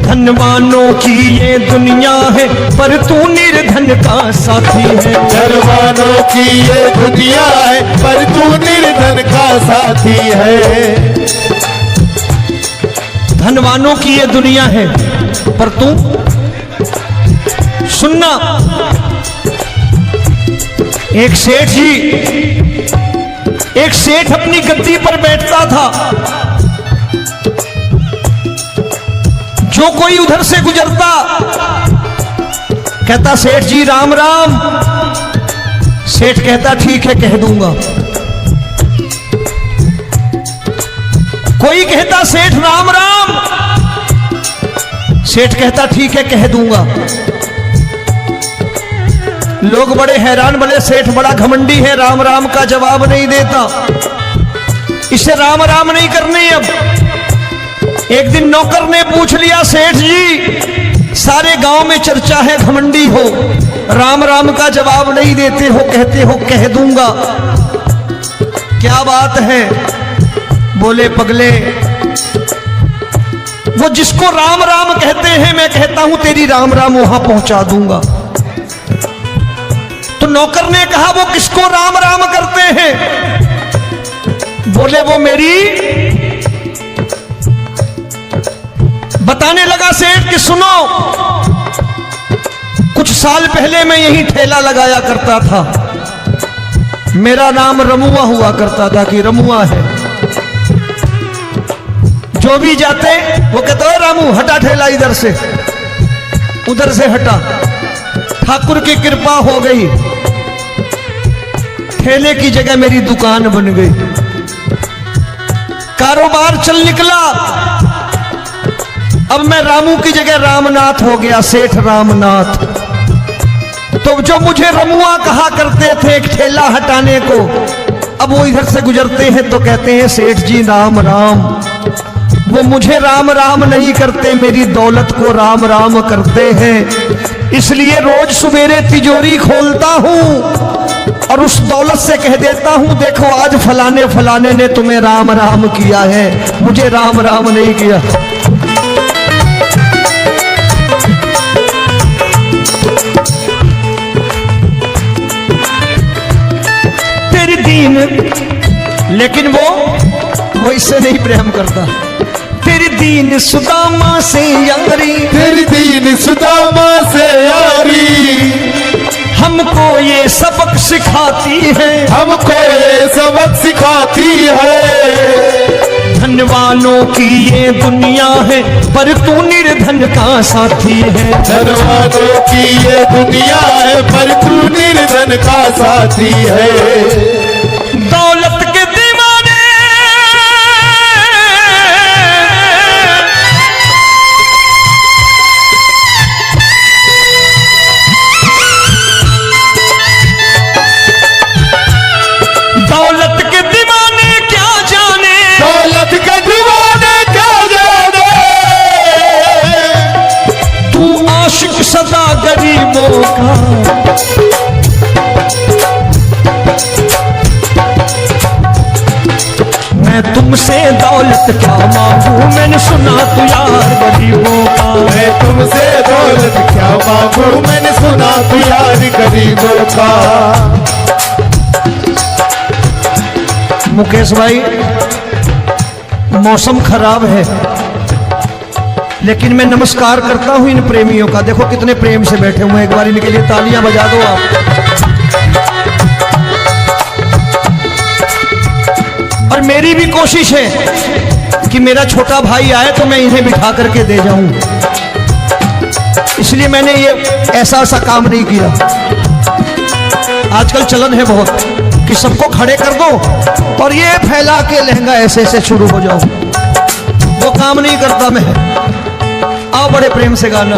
धनवानों की ये दुनिया है, पर तू निर्धन का साथी है। धनवानों की ये दुनिया है, पर तू निर्धन का साथी है। धनवानों की ये दुनिया है, पर तू सुनना। एक सेठ जी, एक सेठ अपनी गद्दी पर बैठता था। जो कोई उधर से गुजरता कहता सेठ जी राम राम। सेठ कहता ठीक है कह दूंगा। कोई कहता सेठ राम राम, सेठ कहता ठीक है कह दूंगा। लोग बड़े हैरान, बोले सेठ बड़ा घमंडी है, राम राम का जवाब नहीं देता, इसे राम राम नहीं करनी। अब एक दिन नौकर ने पूछ लिया सेठ जी सारे गांव में चर्चा है घमंडी हो, राम राम का जवाब नहीं देते हो, कहते हो कह दूंगा, क्या बात है? बोले पगले वो जिसको राम राम कहते हैं मैं कहता हूं तेरी राम राम वहां पहुंचा दूंगा। तो नौकर ने कहा वो किसको राम राम करते हैं? बोले वो मेरी। बताने लगा सेठ कि सुनो, कुछ साल पहले मैं यही ठेला लगाया करता था, मेरा नाम रमुआ हुआ करता था कि रमुआ है। जो भी जाते वो कहते हो रामू हटा ठेला इधर से, उधर से हटा। ठाकुर की कृपा हो गई, ठेले की जगह मेरी दुकान बन गई, कारोबार चल निकला। अब मैं रामू की जगह रामनाथ हो गया, सेठ रामनाथ। तो जो मुझे रमुआ कहा करते थे एक ठेला हटाने को, अब वो इधर से गुजरते हैं तो कहते हैं सेठ जी राम राम। वो मुझे राम राम नहीं करते, मेरी दौलत को राम राम करते हैं। इसलिए रोज सवेरे तिजोरी खोलता हूं और उस दौलत से कह देता हूं देखो आज फलाने फलाने ने तुम्हें राम राम किया है, मुझे राम राम नहीं किया। तेरी दीन, लेकिन वो इससे नहीं प्रेम करता। तेरी दीन सुदामा से यारी, तेरी दीन सुदामा से यारी। हमको ये सबक सिखाती है, हमको ये सबक सिखाती है। धनवानों की ये दुनिया है, पर तू निर्धन का साथी है। धनवानों की ये दुनिया है, पर तू निर्धन का साथी है। दौलत के दीवाने दौलत के दीवाने क्या जाने, दौलत के दीवाने क्या जाने। तू आशिक सदा गरीबों का। मैं तुमसे दौलत क्या मांगू, मैंने सुना तू यार गरीबों का। मैं तुमसे दौलत क्या मांगू, मैंने सुना तू यार गरीबों का। मुकेश भाई मौसम खराब है, लेकिन मैं नमस्कार करता हूं इन प्रेमियों का। देखो कितने प्रेम से बैठे हुए हैं, एक बार इनके लिए तालियां बजा दो आप। और मेरी भी कोशिश है कि मेरा छोटा भाई आए तो मैं इन्हें बिठा करके दे जाऊं, इसलिए मैंने ये ऐसा काम नहीं किया। आजकल चलन है बहुत कि सबको खड़े कर दो और ये फैला के लहंगा ऐसे ऐसे शुरू हो जाओ। काम नहीं करता मैं। आओ बड़े प्रेम से गाना।